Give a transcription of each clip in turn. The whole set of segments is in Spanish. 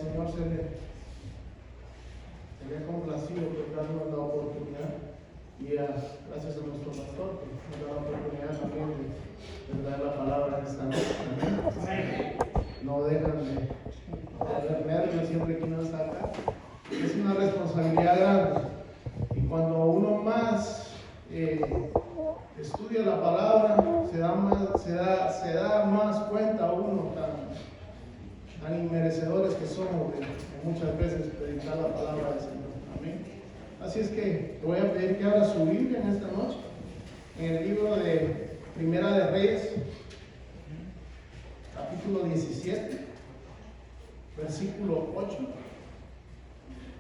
Señor se le ha complacido por darnos la oportunidad y gracias a nuestro pastor que nos da la oportunidad también de dar la palabra en esta noche. Amén. No dejan de tener nervios siempre que uno está acá. Es una responsabilidad grande y cuando uno más estudia la palabra se da más cuenta uno tan inmerecedores que somos de muchas veces predicar la palabra del Señor. Amén. Así es que te voy a pedir que abras su Biblia en esta noche, en el libro de Primera de Reyes, capítulo 17, versículo 8.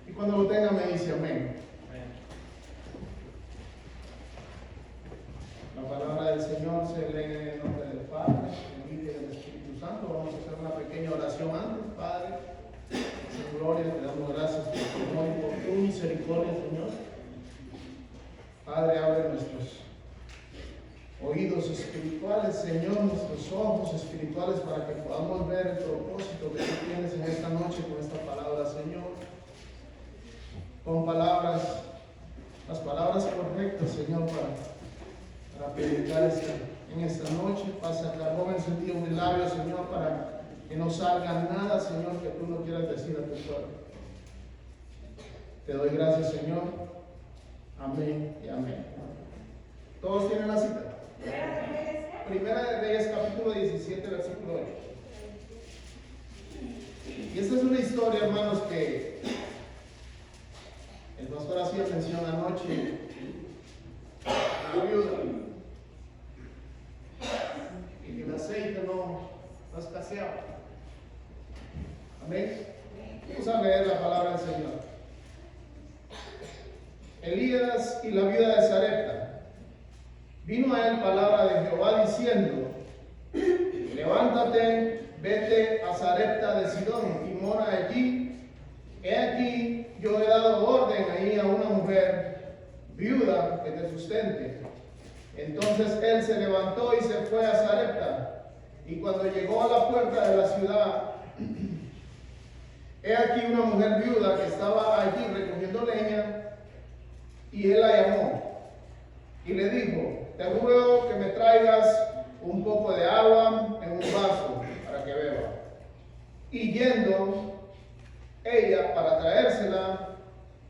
Y cuando lo tenga me dice amén. La palabra del Señor se lee en el nombre del Padre, del Hijo y del Espíritu Santo. Vamos a hacer una pequeña oración antes. Padre, en gloria, te damos gracias por tu amor y por tu misericordia, Señor. Padre, abre nuestros oídos espirituales, Señor, nuestros ojos espirituales para que podamos ver el propósito que tú tienes en esta noche con esta palabra, Señor. Con las palabras correctas, Señor, para predicar en esta noche. Pasa el carbón encendido en mis labios, Señor, para que no salga nada, Señor, que tú no quieras decir a tu pueblo. Te doy gracias, Señor. Amén y amén. ¿Todos tienen la cita? Primera de Reyes, capítulo 17, versículo 8. Y esta es una historia, hermanos, que el pastor hacía mención anoche. La viuda. Y el aceite no escaseaba. Amén. Vamos a leer la palabra del Señor. Elías y la viuda de Sarepta. Vino a él palabra de Jehová diciendo: levántate, vete a Sarepta de Sidón y mora allí. He aquí, yo he dado orden ahí a una mujer viuda que te sustente. Entonces él se levantó y se fue a Sarepta. Y cuando llegó a la puerta de la ciudad, he aquí una mujer viuda que estaba allí recogiendo leña, y él la llamó y le dijo: te ruego que me traigas un poco de agua en un vaso para que beba. Y yendo ella para traérsela,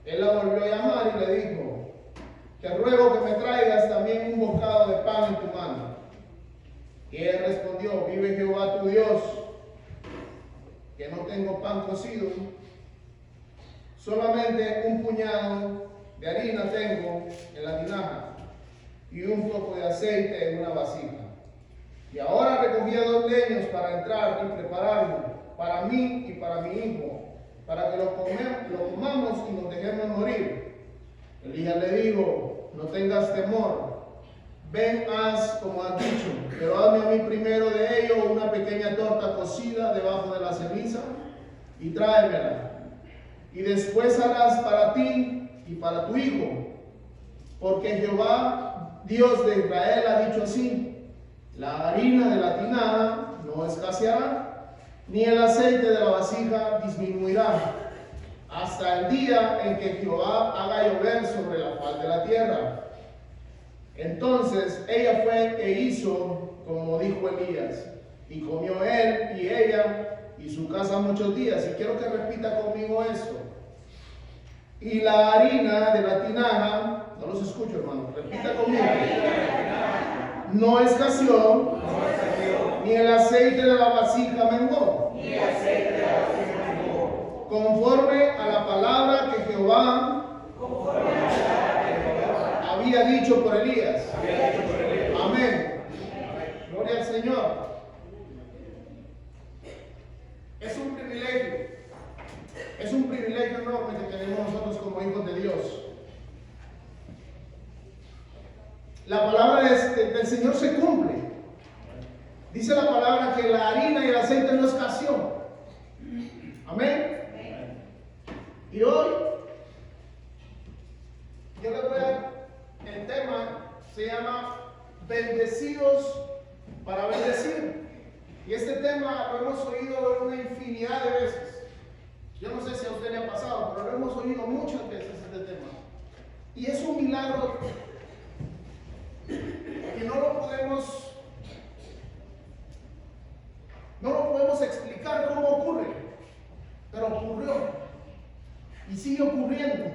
él la volvió a llamar y le dijo: te ruego que me traigas también un bocado de pan en tu mano. Y él respondió: vive Jehová tu Dios, que no tengo pan cocido, solamente un puñado de harina tengo en la tinaja y un poco de aceite en una vasija. Y ahora recogía 2 leños para entrar y prepararlo para mí y para mi hijo, para que lo comamos y nos dejemos morir. Elías le dijo: no tengas temor, ven, haz como has dicho, pero hazme a mí primero de ello una pequeña torta cocida debajo de la ceniza y tráemela. Y después harás para ti y para tu hijo, porque Jehová, Dios de Israel, ha dicho así: la harina de la tinaja no escaseará, ni el aceite de la vasija disminuirá, hasta el día en que Jehová haga llover sobre la faz de la tierra. Entonces ella fue e hizo como dijo Elías, y comió él y ella y su casa muchos días. Y quiero que repita conmigo esto: y la harina de la tinaja, no los escucho, hermano, repita conmigo, no escaseó, ni el aceite de la vasija menguó, conforme a la palabra que Jehová había dicho por Elías. Amén. Gloria al Señor. Es un privilegio enorme que tenemos nosotros como hijos de Dios. La palabra del Señor se cumple. Dice la palabra que la harina y el aceite no escaseó. Amén. Y hoy yo le voy a... el tema se llama bendecidos para bendecir. Y este tema lo hemos oído una infinidad de veces. usted le ha pasado, pero lo hemos oído muchas veces este tema. Y es un milagro que no lo podemos explicar cómo ocurre, pero ocurrió y sigue ocurriendo.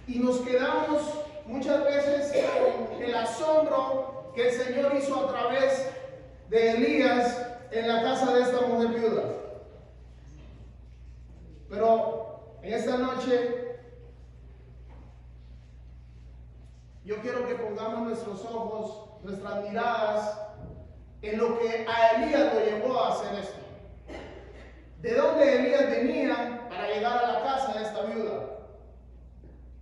Y nos quedamos muchas veces con el asombro que el Señor hizo a través de Elías en la casa de esta mujer viuda. Pero en esta noche yo quiero que pongamos nuestros ojos, nuestras miradas en lo que a Elías lo llevó a hacer esto. ¿De dónde Elías venía para llegar a la casa de esta viuda?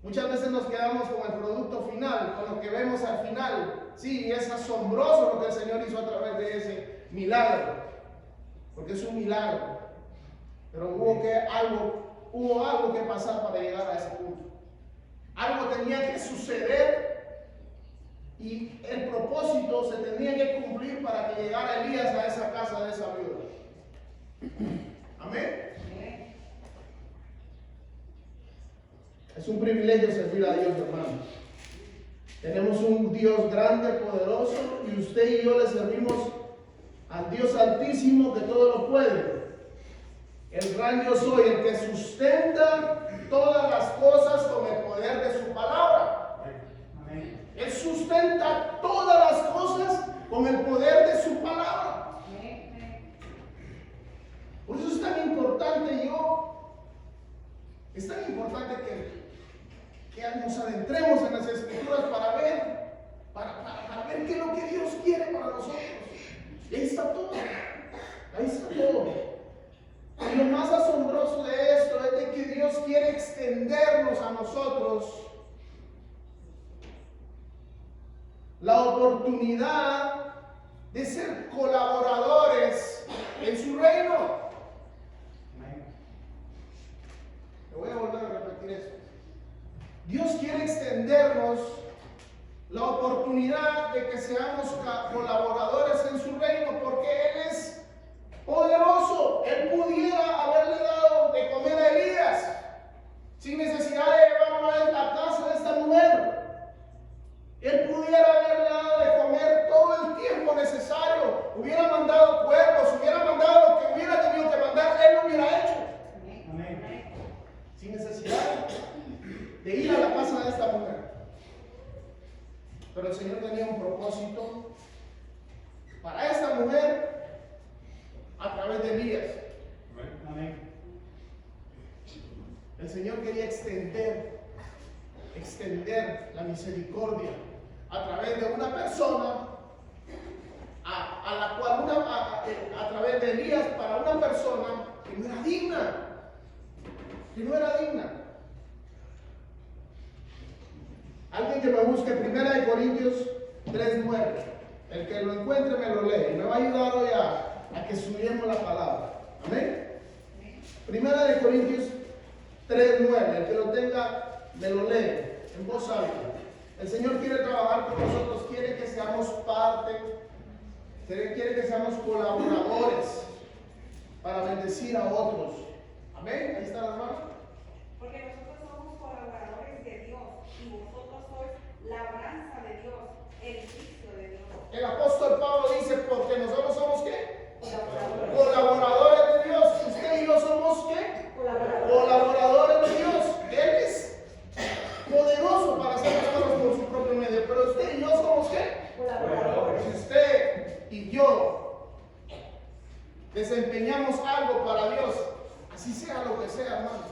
Muchas veces nos quedamos con el producto final, con lo que vemos al final. Sí, es asombroso lo que el Señor hizo a través de ese milagro, porque es un milagro. Pero hubo algo que pasar para llegar a ese punto. Algo tenía que suceder y el propósito se tenía que cumplir para que llegara Elías a esa casa de esa viuda. Amén. Es un privilegio servir a Dios, hermano. Tenemos un Dios grande, poderoso, y usted y yo le servimos al Dios altísimo que todo lo puede. El gran yo soy, el que sustenta todas las cosas con el poder de su palabra. Amén. Él sustenta todas las cosas con el poder de su palabra. Amén. Por eso es tan importante que nos adentremos en las Escrituras para ver qué es lo que Dios quiere para nosotros. Y ahí está todo. Ahí está todo. Y lo más asombroso de esto es de que Dios quiere extendernos a nosotros la oportunidad de ser colaboradores en su reino. Me voy a volver a repetir eso. Dios quiere extendernos la oportunidad de que seamos colaboradores en su reino, porque Él es poderoso. Él pudiera haberle dado de comer a Elías sin necesidad de llevarlo a la casa de esta mujer. Él pudiera haberle dado de comer todo el tiempo necesario. Hubiera mandado cuervos, hubiera mandado lo que hubiera tenido que mandar. Él lo hubiera hecho. Amén. Sin necesidad de ir a la casa de esta mujer. Pero el Señor tenía un propósito para esta mujer a través de Elías. Amén. El Señor quería extender la misericordia a través de una persona, a la cual a través de Elías, para una persona que no era digna. Alguien que me busque 1 Corintios 3:9. El que lo encuentre me lo lee. Y me va a ayudar hoy a que estudiemos la palabra. Amén. 1 Corintios 3:9. El que lo tenga me lo lee en voz alta. El Señor quiere trabajar con nosotros, quiere que seamos parte, quiere que seamos colaboradores para bendecir a otros. Amén. Ahí está la hermana. Porque nosotros somos colaboradores de Dios y vosotros sois labranza de Dios, edificio de Dios. El apóstol Pablo dice, porque nosotros somos ¿qué? Colaboradores de Dios. Usted y yo somos ¿qué? Colaboradores de Dios. Él es poderoso para hacer las cosas por su propio medio, pero usted y yo somos ¿qué? Colaboradores. Si usted y yo desempeñamos algo para Dios, así sea lo que sea, hermano,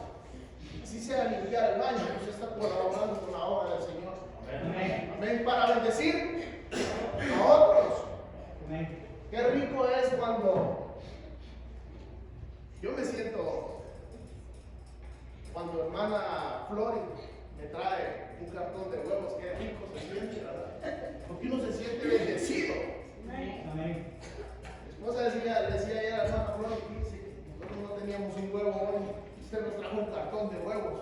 así sea limpiar el baño, usted está colaborando con la obra del Señor. Amén. Amén. Para bendecir a otros. Amén. Qué rico es cuando yo me siento, cuando hermana Flori me trae un cartón de huevos, qué rico se siente, ¿verdad? Porque uno se siente bendecido. Amén. Mi esposa decía ayer a la hermana Flori, dice, nosotros no teníamos un huevo hoy, usted nos trajo un cartón de huevos.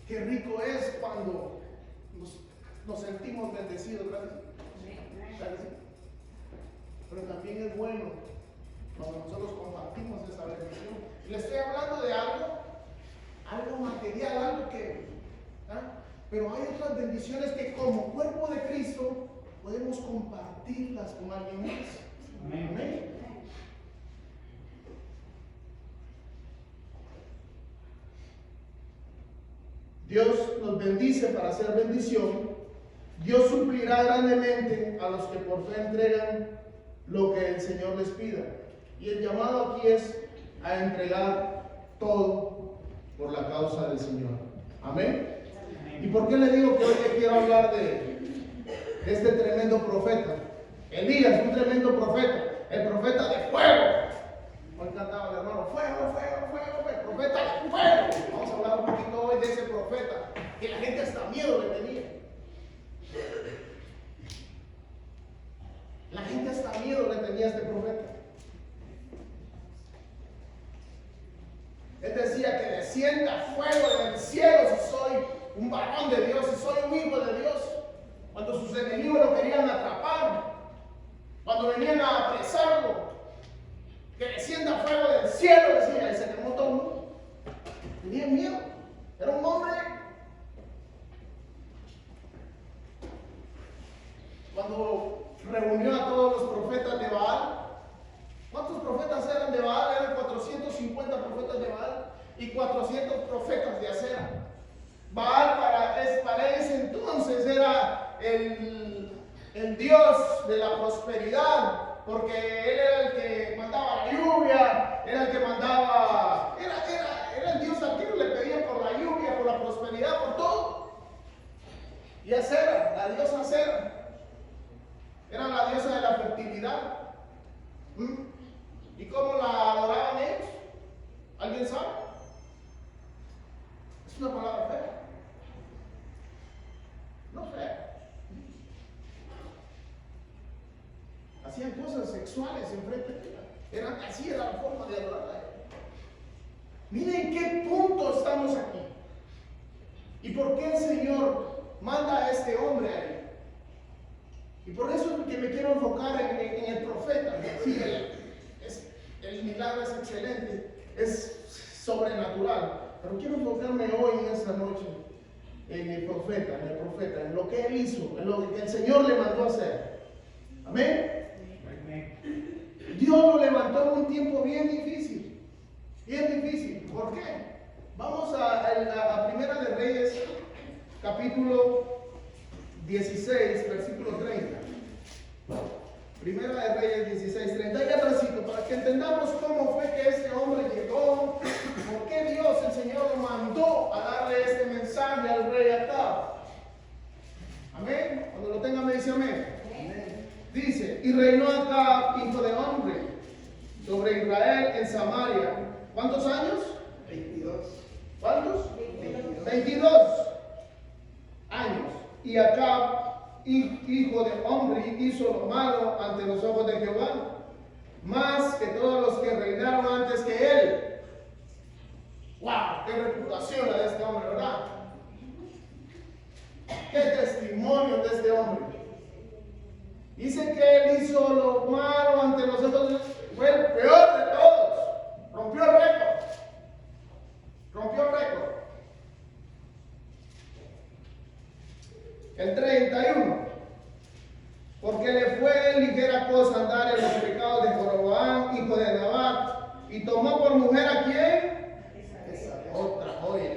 Qué rico es cuando nos sentimos bendecidos, ¿verdad? Pero también es bueno cuando nosotros compartimos esa bendición. Le estoy hablando de algo material, algo que, pero hay otras bendiciones que como cuerpo de Cristo podemos compartirlas con alguien más. Amén. Amén. Dios nos bendice para hacer bendición. Dios suplirá grandemente a los que por fe entregan lo que el Señor les pida. Y el llamado aquí es a entregar todo por la causa del Señor. Amén. ¿Y por qué le digo que hoy le quiero hablar de este tremendo profeta? Elías, un tremendo profeta, el profeta de fuego. Hoy cantaba el hermano, fuego, fuego, fuego, fuego, profeta de fuego. Vamos a hablar un poquito hoy de ese profeta, que la gente hasta miedo le tenía. La gente hasta miedo le tenía a este profeta. Él decía que descienda fuego del cielo si soy un varón de Dios, si soy un hijo de Dios. Cuando sus enemigos lo querían atrapar, cuando venían a apresarlo, que descienda fuego del cielo, decía, y se quemó todo el mundo. Tenían miedo. Era un hombre. Cuando reunió a todos los profetas de Baal, ¿cuántos profetas eran de Baal? Eran 450 profetas de Baal y 400 profetas de Acera. Baal para ese entonces era el dios de la prosperidad, porque él era el que mandaba la lluvia, era el que mandaba, era el dios al que le pedían por la lluvia, por la prosperidad, por todo. Y Acera, la diosa Acera, era la diosa de la fertilidad. ¿Y cómo la adoraban ellos? ¿Alguien sabe? Es una palabra fea. No fea. Hacían cosas sexuales enfrente de ella. Así era la forma de adorarla. Miren qué punto estamos aquí. ¿Y por qué el Señor manda a este hombre ahí? Y por eso es que me quiero enfocar en el profeta. Sí, el milagro es excelente, es sobrenatural. Pero quiero enfocarme hoy en esta noche en el profeta, en lo que él hizo, en lo que el Señor le mandó a hacer. Amén. Dios lo levantó en un tiempo bien difícil. Bien difícil. ¿Por qué? Vamos a Primera de Reyes, capítulo 16, versículo 30. Primera de Reyes 16, 30. Y atrásito, para que entendamos cómo fue que este hombre llegó, por qué Dios, el Señor, lo mandó a darle este mensaje al rey Acab. Amén. Cuando lo tenga me dice amén. Dice, y reinó Acab, hijo de hombre, sobre Israel en Samaria. ¿Cuántos años? 22. ¿Cuántos? 22 años. Y Acab, hijo de hombre, hizo lo malo ante los ojos de Jehová, más que todos los que reinaron antes que él. ¡Wow! ¡Qué reputación la de este hombre!, ¿verdad? ¡Qué testimonio de este hombre! Dice que él hizo lo malo ante los ojos de Dios. Fue el peor de todos. Rompió el récord. Rompió el récord. El 31. Porque le fue ligera cosa andar en los pecados de Jeroboam, hijo de Nabat, y tomó por mujer ¿a quién? Otra joya.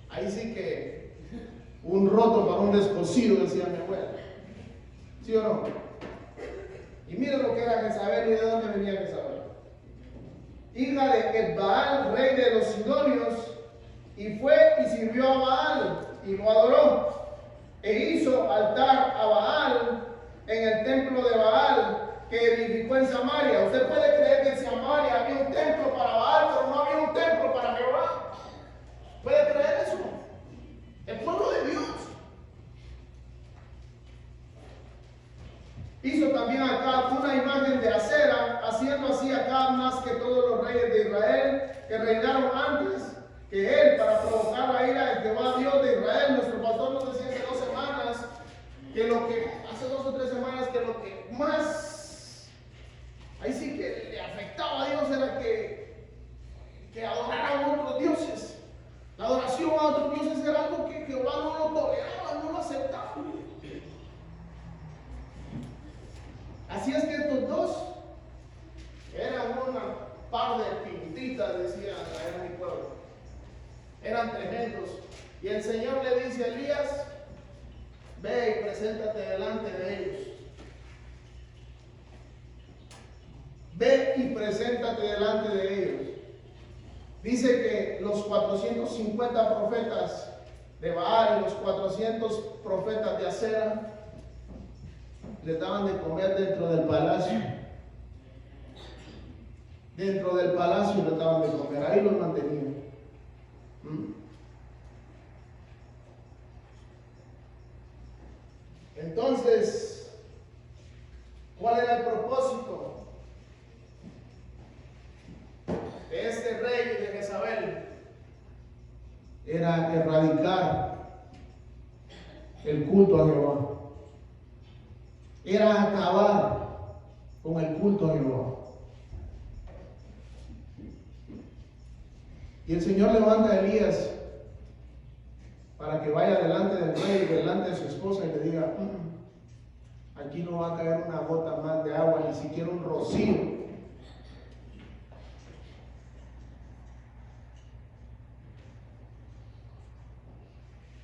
Ahí sí que un roto para un descosido, decía mi abuela. ¿Sí o no? Y mira lo que era Jezabel y de dónde venía Jezabel. Hija de Baal, rey de los sidonios, y fue y sirvió a Baal y lo adoró. E hizo altar a Baal en el templo de Baal que edificó en Samaria. Usted puede creer que en Samaria había un templo para Baal, pero no había un templo para Jehová. ¿Puede creer eso? El pueblo de Dios. Hizo también Acab una imagen de Acera, haciendo así Acab más que todos los reyes de Israel que reinaron antes que él, para provocar la ira de Jehová Dios de Israel. Nuestro pastor nos decía hace 2 semanas que hace 2 o 3 semanas, que lo que más Así es que estos dos eran una par de pintitas, decían allá en mi pueblo. Eran tremendos. Y el Señor le dice a Elías: ve y preséntate delante de ellos. Ve y preséntate delante de ellos. Dice que los 450 profetas de Baal y los 400 profetas de Acera les daban de comer dentro del palacio. Dentro del palacio les daban de comer, ahí los mantenían. Entonces, ¿cuál era el propósito de este rey de Jezabel? Era erradicar el culto a Jehová. Era acabar con el culto a Jehová. Y el Señor levanta a Elías para que vaya delante del rey, delante de su esposa, y le diga: aquí no va a caer una gota más de agua, ni siquiera un rocío.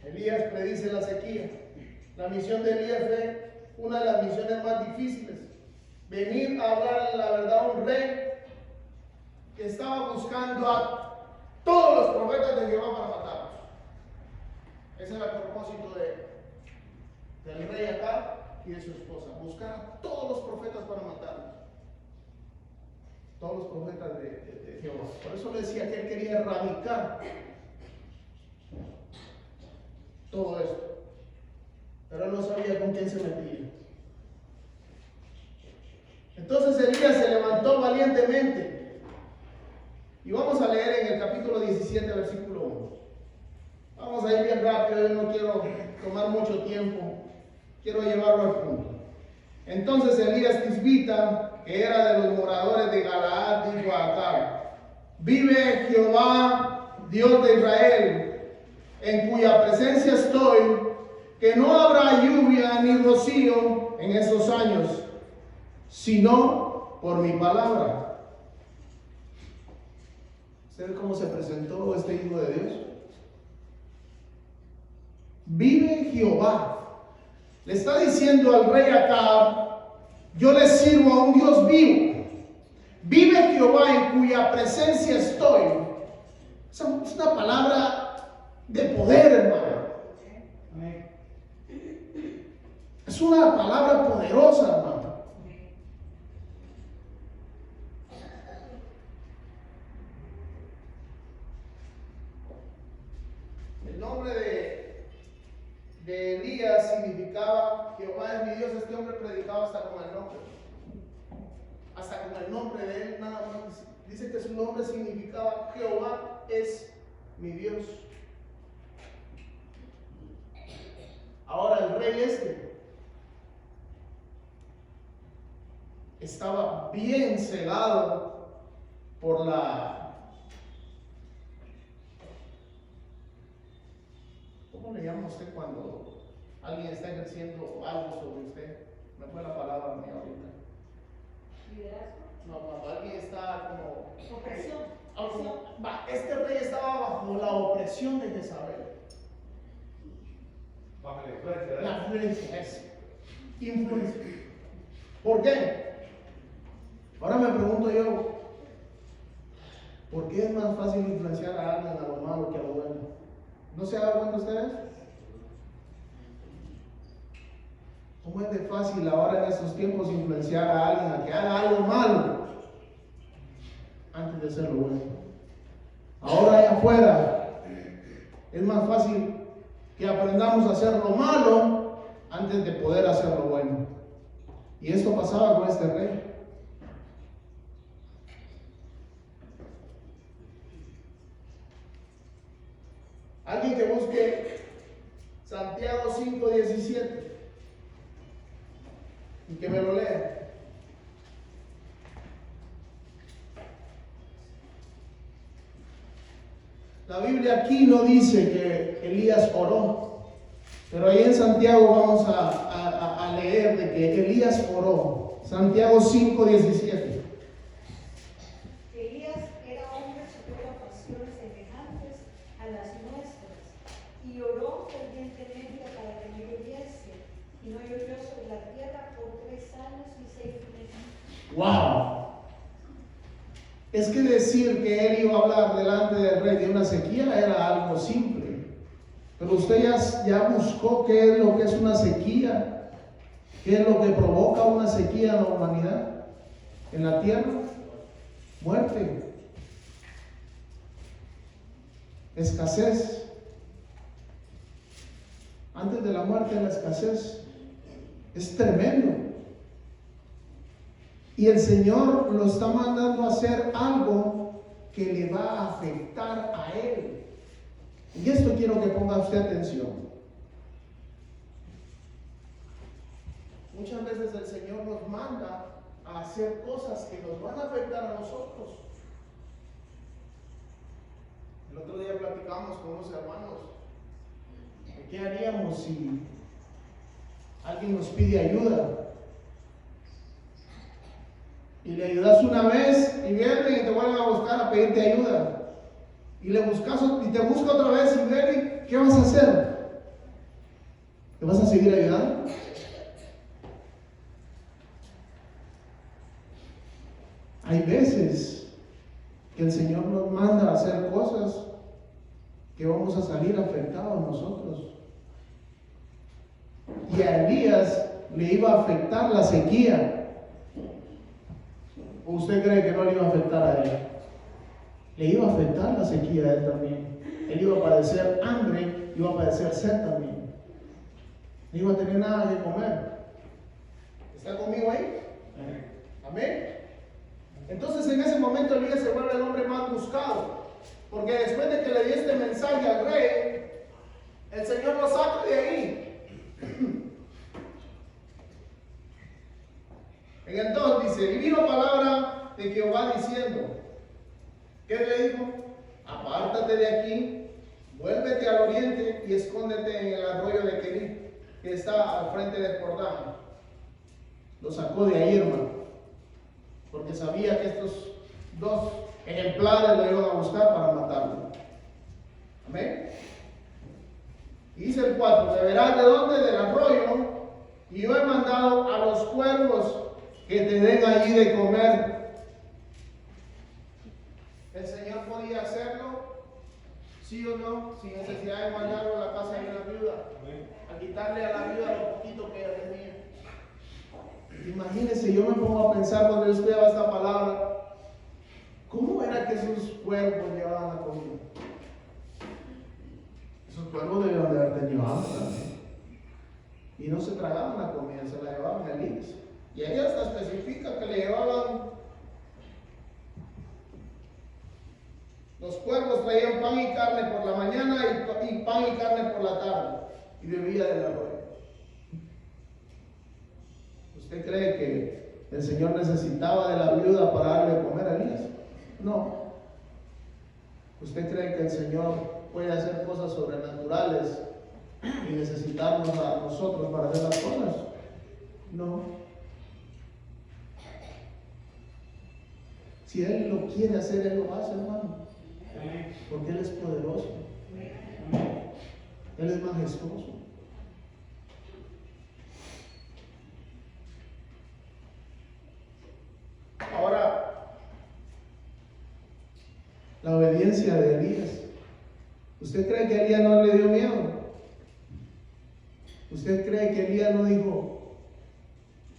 Elías predice la sequía. La misión de Elías fue una de las misiones más difíciles. Venir a hablar la verdad a un rey que estaba buscando a todos los profetas de Jehová para matarlos. Ese era el propósito del rey Acab y de su esposa: buscar a todos los profetas para matarlos. Todos los profetas de Jehová. Por eso le decía que él quería erradicar todo esto. Pero él no sabía con quién se metía. Entonces Elías se levantó valientemente. Y vamos a leer en el capítulo 17, versículo 1. Vamos a ir bien rápido, yo no quiero tomar mucho tiempo. Quiero llevarlo al punto. Entonces Elías Tisbita, que era de los moradores de Galaad, dijo a Acab: vive Jehová, Dios de Israel, en cuya presencia estoy, que no habrá lluvia ni rocío en esos años, sino por mi palabra. ¿Sabe cómo se presentó este hijo de Dios? Vive Jehová. Le está diciendo al rey Acab: yo le sirvo a un Dios vivo. Vive Jehová, en cuya presencia estoy. Es una palabra de poder, hermano. Es una palabra poderosa, hermano. El nombre de Elías significaba: Jehová es mi Dios. Este hombre predicaba hasta con el nombre. Hasta con el nombre de él, nada más. Dice que su nombre significaba: Jehová es mi Dios. Ahora el rey estaba bien cegado por ¿cómo le llama usted cuando alguien está ejerciendo algo sobre usted? Me fue la palabra mía ahorita. Liderazgo. No, cuando alguien está como Opresión. Este rey estaba bajo la opresión de Jezabel. Bajo la influencia de La influencia es influencia. ¿Por qué? Ahora me pregunto yo, ¿por qué es más fácil influenciar a alguien a lo malo que a lo bueno? ¿No se dan cuenta ustedes? ¿Cómo es de fácil ahora en estos tiempos influenciar a alguien a que haga algo malo antes de hacer lo bueno? Ahora allá afuera es más fácil que aprendamos a hacer lo malo antes de poder hacer lo bueno. Y esto pasaba con este rey. Alguien que busque Santiago 5:17 y que me lo lea. La Biblia aquí no dice que Elías oró, pero ahí en Santiago vamos a leer de que Elías oró. Santiago 5:17. Elías era hombre sujeto a pasiones semejantes a las nuestras, y oró fervientemente para que no lloviese, y no llovió sobre la tierra por 3 años y 6 meses. ¡Wow! Es que decir que él iba a hablar delante del rey de una sequía era algo simple. Pero usted ya buscó qué es lo que es una sequía, qué es lo que provoca una sequía en la humanidad, en la tierra. Muerte, escasez. Antes de la muerte, la escasez es tremendo. Y el Señor lo está mandando a hacer algo que le va a afectar a él. Y esto quiero que ponga usted atención. Muchas veces el Señor nos manda a hacer cosas que nos van a afectar a nosotros. El otro día platicamos con unos hermanos. ¿Qué haríamos si alguien nos pide ayuda? Y le ayudas una vez y vienen y te vuelven a buscar a pedirte ayuda. Y le buscas y te busca otra vez y vienen, ¿qué vas a hacer? ¿Te vas a seguir ayudando? Hay veces que el Señor nos manda a hacer cosas que vamos a salir afectados nosotros. Y a Elías le iba a afectar la sequía. ¿O usted cree que no le iba a afectar a él? Le iba a afectar la sequía a él también. Él iba a padecer hambre, iba a padecer sed también. No iba a tener nada que comer. ¿Está conmigo ahí? Amén. Entonces en ese momento Elías se vuelve el hombre más buscado. Porque después de que le di este mensaje al rey, el Señor lo saca de ahí. En el 2 dice, y vino palabra de Jehová diciendo, ¿qué le dijo? Apártate de aquí, vuélvete al oriente y escóndete en el arroyo de Kerit, que está al frente del Jordán. Lo sacó de ahí, hermano, porque sabía que estos dos ejemplares lo iban a buscar para matarlo. Amén. Y dice el 4, beberás de dónde, del arroyo, y yo he mandado a los cuervos que te den allí de comer. ¿El Señor podía hacerlo? ¿Sí o no? Sin necesidad de mandarlo a la casa de una viuda, a quitarle a la viuda lo poquito que ella tenía. Imagínense, yo me pongo a pensar cuando yo estudiaba esta palabra, ¿cómo era que esos cuervos llevaban la comida? Esos cuervos debían de haber tenido hambre también. Y no se tragaban la comida, se la llevaban a Elías. Y ahí hasta especifica que le llevaban, los cuervos traían pan y carne por la mañana y pan y carne por la tarde, y bebía del arroyo. ¿Usted cree que el Señor necesitaba de la viuda para darle de comer a Elías? No. ¿Usted cree que el Señor puede hacer cosas sobrenaturales y necesitarnos a nosotros para hacer las cosas? No. Si Él lo quiere hacer, Él lo hace, hermano. Porque Él es poderoso. Él es majestuoso. Ahora, la obediencia de Elías. ¿Usted cree que Elías no le dio miedo? ¿Usted cree que Elías no dijo,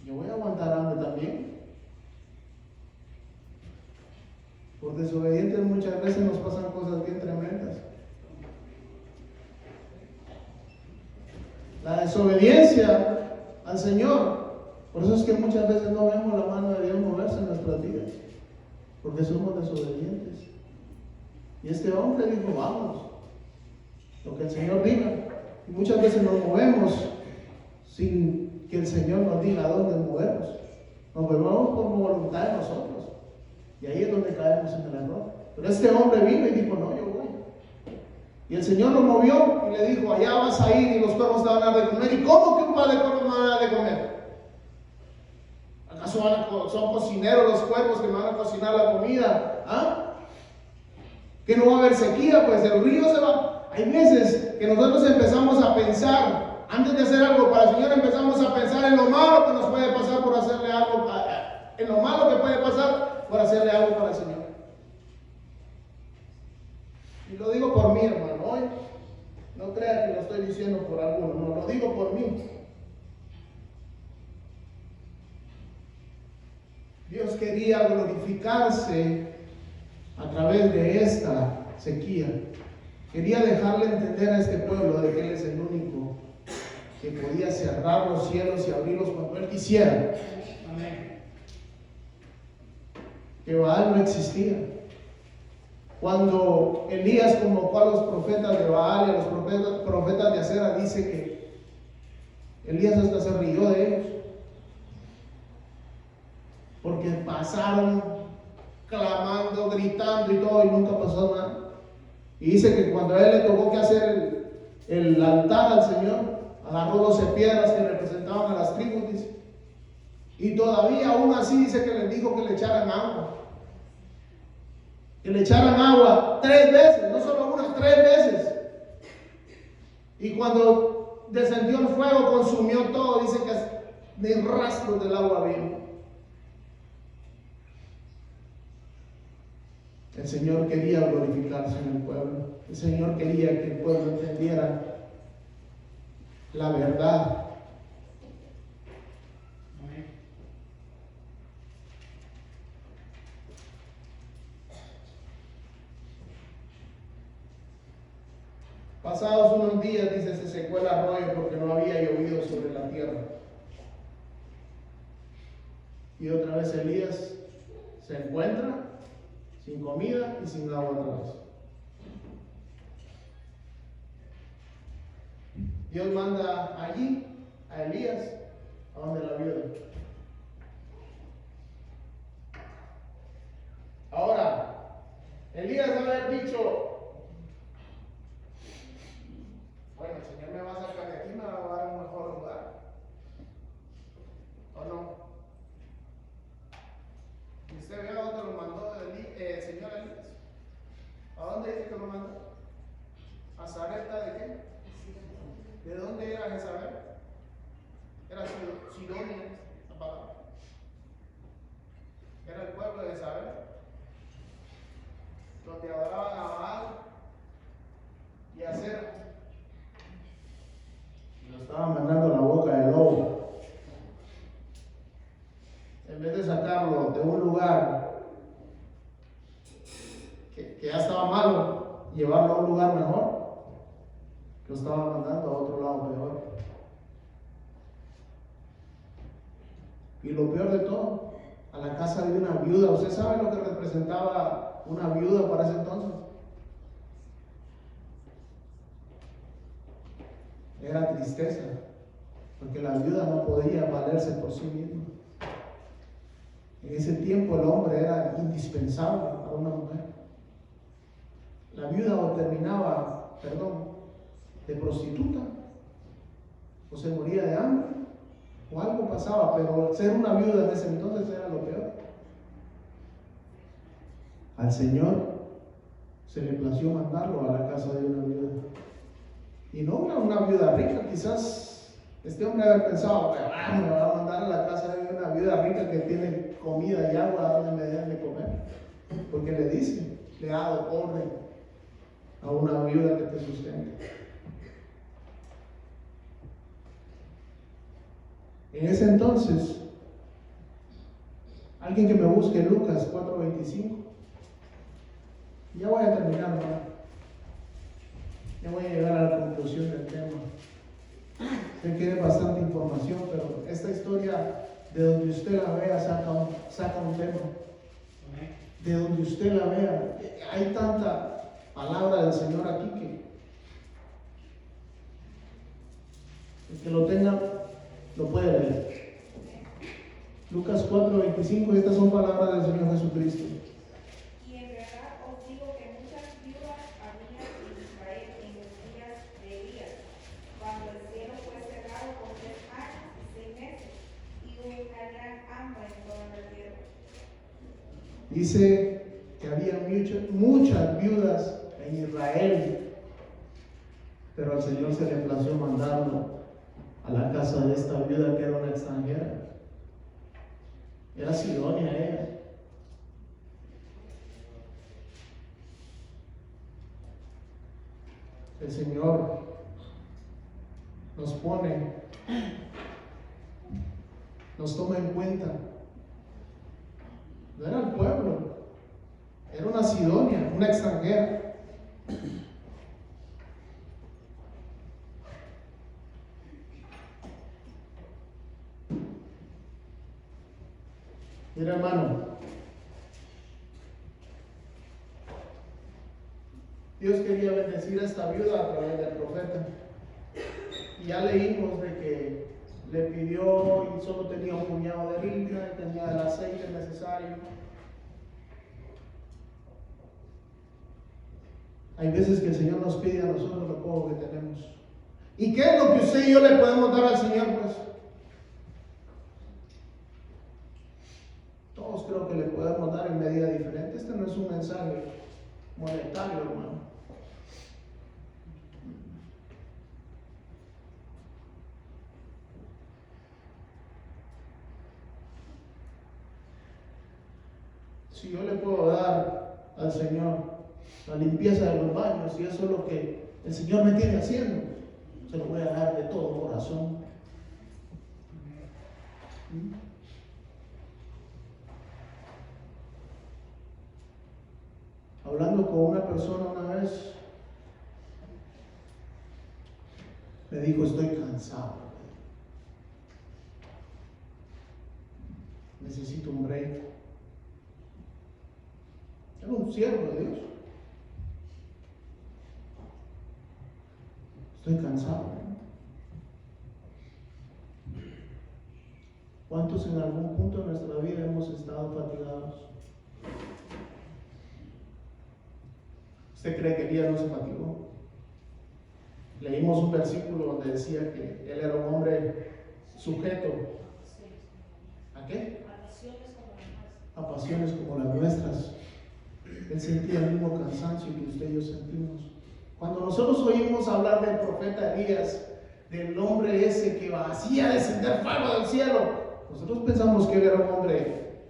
yo voy a aguantar hambre también? Por desobedientes muchas veces nos pasan cosas bien tremendas. La desobediencia al Señor. Por eso es que muchas veces no vemos la mano de Dios moverse en nuestras vidas, porque somos desobedientes. Y este hombre dijo, vamos, lo que el Señor diga. Y muchas veces nos movemos sin que el Señor nos diga a dónde movernos. Nos movemos por voluntad de nosotros. Y ahí es donde caemos en el error. Pero este hombre vino y dijo, no, yo voy. Y el Señor lo movió y le dijo, allá vas a ir y los cuervos te van a dar de comer. ¿Y cómo que un par de cuervos me van a dar de comer? ¿Acaso son cocineros los cuervos que me van a cocinar la comida? ¿Ah? Que no va a haber sequía, pues el río se va. Hay veces que nosotros empezamos a pensar, antes de hacer algo para el Señor, empezamos a pensar en lo malo que nos puede pasar por hacerle algo, en lo malo que puede pasar por hacerle algo para el Señor. Y lo digo por mí, hermano, hoy. No crea que lo estoy diciendo por alguno, no, lo digo por mí. Dios quería glorificarse a través de esta sequía. Quería dejarle entender a este pueblo de que Él es el único que podía cerrar los cielos y abrirlos cuando Él quisiera. Amén. Que Baal no existía. Cuando Elías convocó a los profetas de Baal y a los profetas de Acera, dice que Elías hasta se rió de ellos. Porque pasaron clamando, gritando y todo, y nunca pasó nada. Y dice que cuando a él le tocó que hacer el altar al Señor, agarró 12 piedras que representaban a las tribus, dice. Y todavía aún así dice que les dijo que le echaran agua. Que le echaran agua 3 veces, no solo una, 3 veces. Y cuando descendió el fuego, consumió todo, dice que ni rastros del agua vino. El Señor quería glorificarse en el pueblo. El Señor quería que el pueblo entendiera la verdad. Amén. Pasados unos días, dice, se secó el arroyo porque no había llovido sobre la tierra. Y otra vez Elías se encuentra sin comida y sin agua otra vez. Dios manda allí a Elías, a donde la viuda. Ahora, Elías debe haber dicho: bueno, el Señor me va a sacar de aquí, me va a dar un mejor lugar. ¿O no? ¿Y usted ve a dónde lo mandó el Señor Elías? ¿A dónde dice que lo mandó? ¿A Sarepta de qué? ¿De dónde era Jezabel? Era Sidonia, esa palabra. Era el pueblo de Jezabel, donde adoraban a Baal y a Acera. Y lo estaban mandando a la boca del lobo. En vez de sacarlo de un lugar que ya estaba malo, llevarlo a un lugar mejor, lo estaba mandando a otro lado peor. Y lo peor de todo, a la casa de una viuda. ¿Usted sabe lo que representaba una viuda para ese entonces? Era tristeza, porque la viuda no podía valerse por sí misma. En ese tiempo el hombre era indispensable para una mujer. La viuda o terminaba, de prostituta, o se moría de hambre, o algo pasaba, pero ser una viuda en ese entonces era lo peor. Al Señor se le plació mandarlo a la casa de una viuda. Y no una viuda rica, quizás este hombre había pensado: me va a mandar a la casa de una viuda rica que tiene comida y agua donde me den de comer. Porque le dice: le ha dado orden a una viuda que te sustente. En ese entonces, alguien que me busque Lucas 4:25. Ya voy a terminar, ¿no? Ya voy a llegar a la conclusión del tema. Sé que es bastante información, pero esta historia, de donde usted la vea, saca un tema. De donde usted la vea, hay tanta palabra del Señor aquí que el que lo tenga lo puede leer. Lucas 4:25, estas son palabras del Señor Jesucristo. Y en verdad os digo que muchas viudas había en Israel en los días de Elías, cuando el cielo fue cerrado por 3 años y 6 meses, y hubo una gran hambre en Dice que había muchas viudas en Israel, pero al Señor se le plació mandarlo a la casa de esta viuda que era una extranjera. Era sidonia ella. El Señor nos pone, nos toma en cuenta. No era el pueblo, era una sidonia, una extranjera. Mira, hermano, Dios quería bendecir a esta viuda a través del profeta. Y ya leímos de que le pidió y solo tenía un puñado de harina y tenía el aceite necesario. Hay veces que el Señor nos pide a nosotros lo poco que tenemos. ¿Y qué es lo que usted y yo le podemos dar al Señor? Pues todos creo que le podemos dar en medida diferente. Este no es un mensaje monetario, hermano. Si yo le puedo dar al Señor la limpieza de los baños, y eso es lo que el Señor me tiene haciendo, se lo voy a dar de todo corazón. Hablando con una persona una vez, me dijo: estoy cansado, necesito un break. Era un siervo de Dios. Estoy cansado. ¿Cuántos en algún punto de nuestra vida hemos estado fatigados? ¿Usted cree que Elías no se fatigó? Leímos un versículo donde decía que él era un hombre sujeto. ¿A qué? A pasiones como las nuestras. Él sentía el mismo cansancio que usted y yo sentimos. Cuando nosotros oímos hablar del profeta Elías, del hombre ese que hacía descender fuego del cielo, nosotros pensamos que él era un hombre,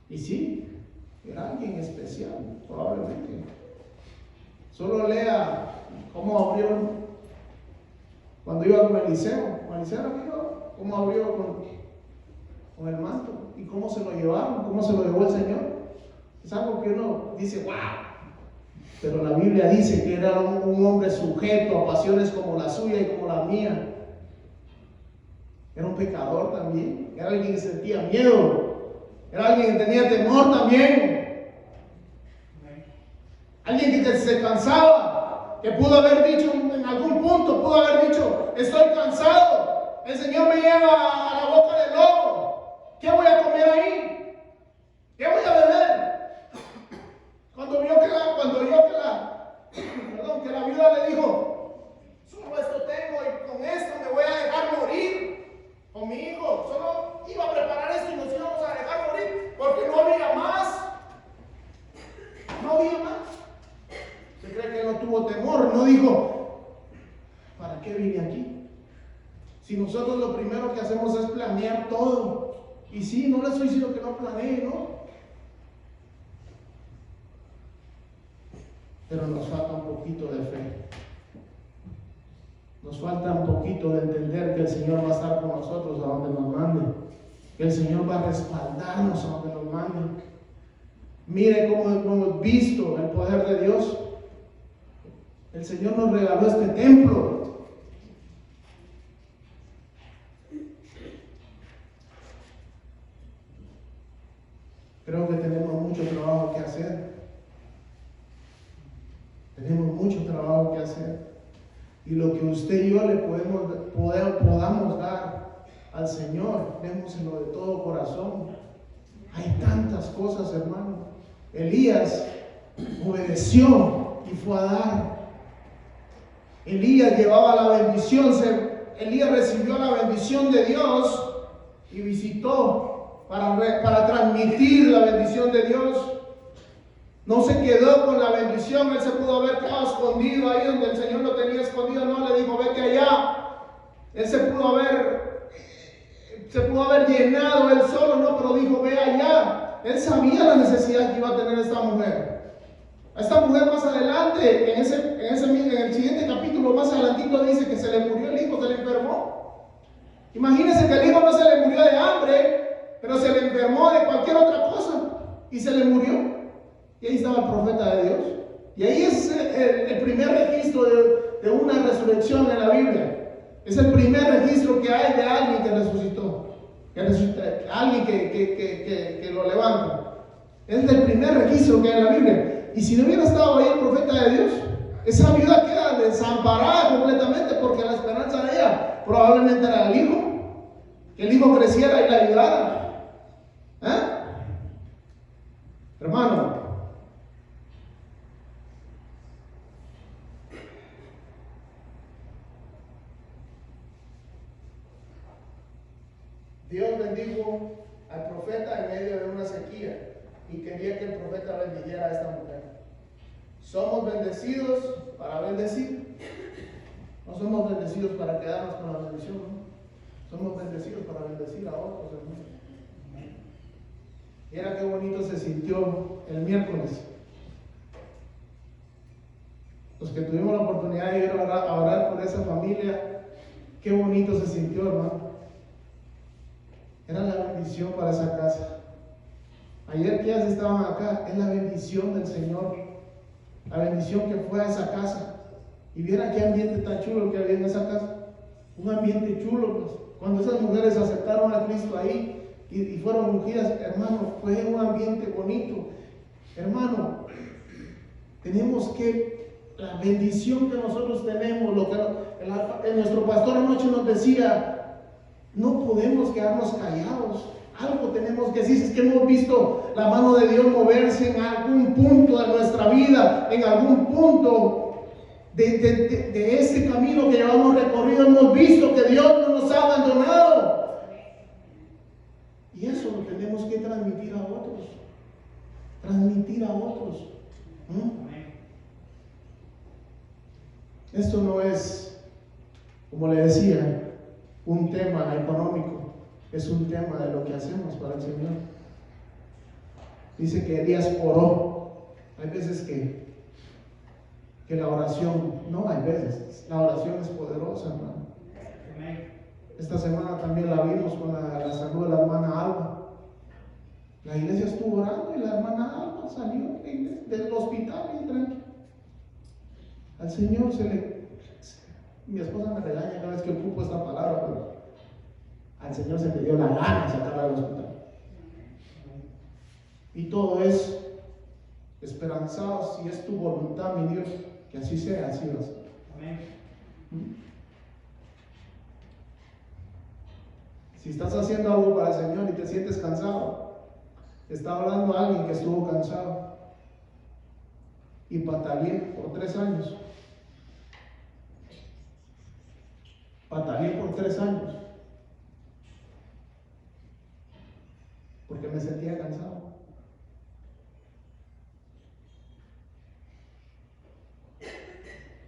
y sí, era alguien especial, probablemente. Solo lea cómo abrió cuando iba con Eliseo. Eliseo, cómo abrió con el manto y cómo se lo llevaron, cómo se lo llevó el Señor. Es algo que uno dice, wow. Pero la Biblia dice que era un hombre sujeto a pasiones como la suya y como la mía. Era un pecador también. Era alguien que sentía miedo. Era alguien que tenía temor también. Alguien que se cansaba. Que pudo haber dicho en algún punto, pudo haber dicho: estoy cansado. El Señor me lleva a la boca del lobo. ¿Qué voy a comer ahí? ¿Qué voy a beber? Cuando vio que la viuda le dijo: solo esto tengo y con esto me voy a dejar morir con mi hijo, solo iba a preparar esto y nos íbamos a dejar morir porque no había más. No había más. ¿Se cree que no tuvo temor? No dijo: ¿para qué vine aquí? Si nosotros lo primero que hacemos es planear todo. Y sí, no le estoy diciendo que no planee, ¿no? Pero nos falta un poquito de fe. Nos falta un poquito de entender que el Señor va a estar con nosotros a donde nos mande. Que el Señor va a respaldarnos a donde nos mande. Mire cómo hemos visto el poder de Dios. El Señor nos regaló este templo. Creo que tenemos mucho trabajo que hacer. Tenemos mucho trabajo que hacer. Y lo que usted y yo le podamos dar al Señor, démoselo de todo corazón. Hay tantas cosas, hermano. Elías obedeció y fue a dar. Elías llevaba la bendición. Elías recibió la bendición de Dios y visitó para transmitir la bendición de Dios. No se quedó con la bendición, él se pudo haber quedado escondido ahí donde el Señor lo tenía escondido, no le dijo vete allá. Él se pudo haber llenado él solo, no, pero dijo ve allá. Él sabía la necesidad que iba a tener esta mujer. A esta mujer más adelante, en el siguiente capítulo, más adelantito dice que se le murió el hijo, se le enfermó. Imagínense que el hijo no se le murió de hambre, pero se le enfermó de cualquier otra cosa y se le murió. Y ahí estaba el profeta de Dios. Y ahí es el primer registro de una resurrección en la Biblia. Es el primer registro que hay de alguien que resucitó. Alguien que lo levanta. Es el primer registro que hay en la Biblia. Y si no hubiera estado ahí el profeta de Dios, esa viuda queda desamparada completamente, porque la esperanza de ella probablemente era el hijo. Que el hijo creciera y la ayudara. Hermano, Dios bendijo al profeta en medio de una sequía y quería que el profeta bendijera a esta mujer. Somos bendecidos para bendecir. No somos bendecidos para quedarnos con la bendición, ¿no? Somos bendecidos para bendecir a otros, hermanos. Y era qué bonito se sintió el miércoles. Los que tuvimos la oportunidad de ir a orar por esa familia, qué bonito se sintió, hermano. Era la bendición para esa casa. Ayer que ya estaban acá, es la bendición del Señor. La bendición que fue a esa casa. Y viera qué ambiente tan chulo que había en esa casa. Un ambiente chulo, pues. Cuando esas mujeres aceptaron a Cristo ahí y fueron ungidas, hermano, fue un ambiente bonito. Hermano, tenemos que, la bendición que nosotros tenemos, lo que nuestro pastor anoche nos decía, no podemos quedarnos callados. Algo tenemos que decir. Es que hemos visto la mano de Dios moverse en algún punto de nuestra vida, en algún punto de este camino que llevamos recorrido. Hemos visto que Dios no nos ha abandonado. Y eso lo tenemos que transmitir a otros. Transmitir a otros. Esto no es, como le decía, un tema económico. Es un tema de lo que hacemos para el Señor. Dice que Elías oró. Hay veces que la oración, no hay veces, la oración es poderosa, hermano. Esta semana también la vimos con la salud de la hermana Alba. La iglesia estuvo orando y la hermana Alba salió del hospital bien tranquila. Al Señor mi esposa me regaña cada vez que ocupo esta palabra, pero al Señor se le dio la gana de sacarla del hospital. Y todo es esperanzado, si es tu voluntad, mi Dios, que así sea, así va a ser. Amén. Si estás haciendo algo para el Señor y te sientes cansado, te está hablando alguien que estuvo cansado y pataleé por 3 años. Pataleé por 3 años porque me sentía cansado.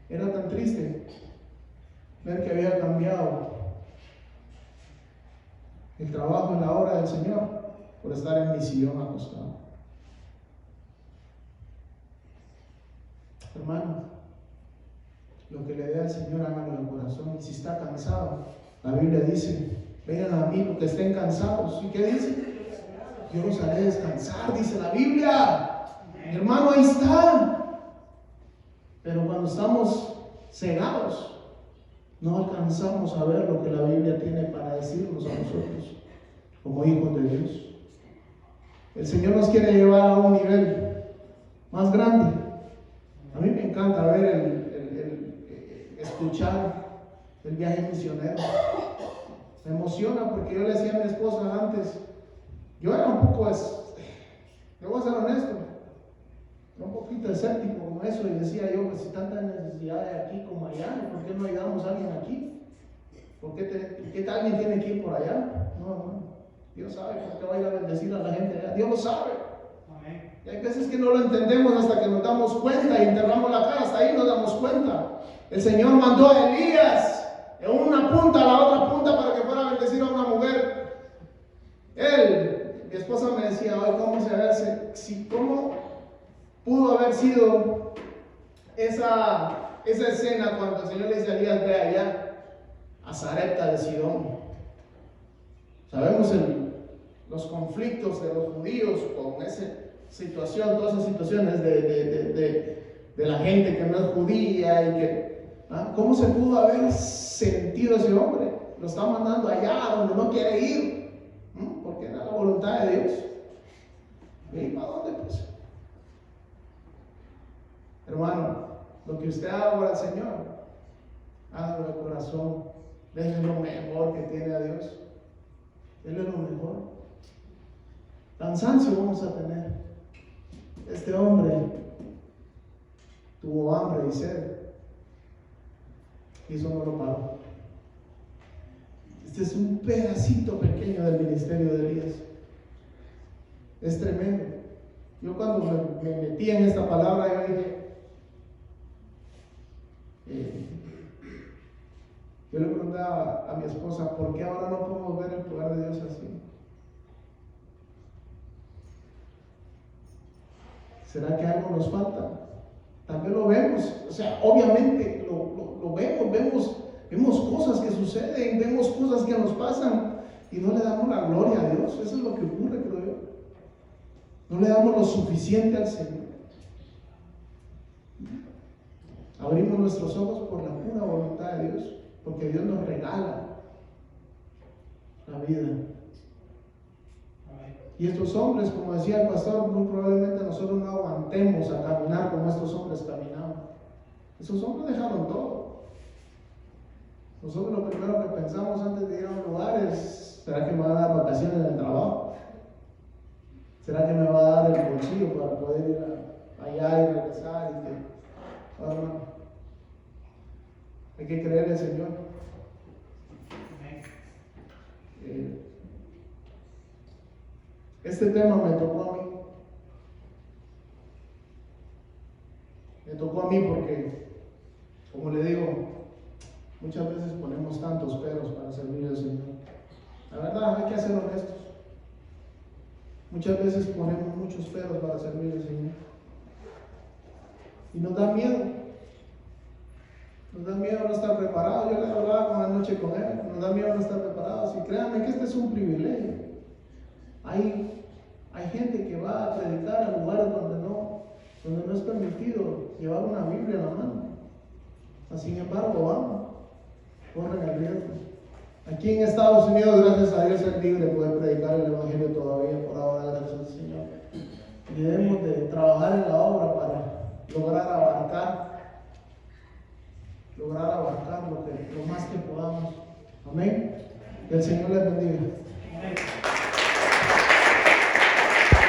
Era tan triste ver que había cambiado el trabajo en la obra del Señor por estar en mi sillón acostado. Hermano, lo que le dé al Señor, hágalo de corazón. Y si está cansado, la Biblia dice: vengan a mí los que estén cansados. ¿Y qué dice? Yo los haré descansar, dice la Biblia. Hermano, ahí está. Pero cuando estamos cegados, no alcanzamos a ver lo que la Biblia tiene para decirnos a nosotros como hijos de Dios. El Señor nos quiere llevar a un nivel más grande. A mí me encanta ver escuchar el viaje misionero. Me emociona porque yo le decía a mi esposa antes, yo era un poco, yo voy a ser honesto, era un poquito escéptico con eso, y decía yo, pues si tanta necesidad hay aquí como allá, ¿por qué no ayudamos a alguien aquí? ¿Por qué alguien tiene que ir por allá? No, Dios sabe por qué va a ir a bendecir a la gente allá. Dios lo sabe. Amén. Y hay veces que no lo entendemos hasta que nos damos cuenta y enterramos la cara, hasta ahí nos damos cuenta. El Señor mandó a Elías de una punta a la otra punta para que fuera a bendecir a una mujer. Mi esposa me decía hoy cómo pudo haber sido esa escena cuando el Señor le dice a Elías: ve allá a Sarepta de Sidón. Sabemos los conflictos de los judíos con esa situación, todas esas situaciones de la gente que no es judía y que, ¿cómo se pudo haber sentido ese hombre? Lo está mandando allá donde no quiere ir, porque era la voluntad de Dios. ¿Y para dónde pues? Hermano, lo que usted haga para el Señor, hágalo de corazón, déjele lo mejor que tiene a Dios. Él es lo mejor. Cansancio vamos a tener. Este hombre tuvo hambre y sed, y eso no lo pagó. Este es un pedacito pequeño del ministerio de Elías. Es tremendo. Yo cuando me metí en esta palabra, yo dije, yo le preguntaba a mi esposa: ¿por qué ahora no podemos ver el poder de Dios así? ¿Será que algo nos falta? También lo vemos, o sea, obviamente lo vemos cosas que suceden, vemos cosas que nos pasan y no le damos la gloria a Dios. Eso es lo que ocurre, creo yo. No le damos lo suficiente al Señor. Abrimos nuestros ojos por la pura voluntad de Dios, porque Dios nos regala la vida. Y estos hombres, como decía el pastor, muy probablemente nosotros no aguantemos a caminar como estos hombres caminaban. Esos hombres dejaron todo. Nosotros lo primero que pensamos antes de ir a un lugar es: ¿será que me va a dar vacaciones en el trabajo? ¿Será que me va a dar el bolsillo para poder ir allá y regresar? Hermano, hay que creer en el Señor. Este tema me tocó a mí. Me tocó a mí porque, como le digo, muchas veces ponemos tantos peros para servir al Señor. La verdad, hay que ser honestos. Muchas veces ponemos muchos peros para servir al Señor. Y nos da miedo. Nos da miedo no estar preparados. Yo le hablaba con la noche con él. Nos da miedo no estar preparados. Y créanme que este es un privilegio. Hay gente que va a predicar a lugares donde no es permitido llevar una Biblia en la mano. Sin embargo, vamos, corren el riesgo. Aquí en Estados Unidos, gracias a Dios, es libre poder predicar el Evangelio todavía, por ahora, gracias al Señor. Y debemos de trabajar en la obra para lograr abarcar lo más que podamos. Amén. Que el Señor les bendiga.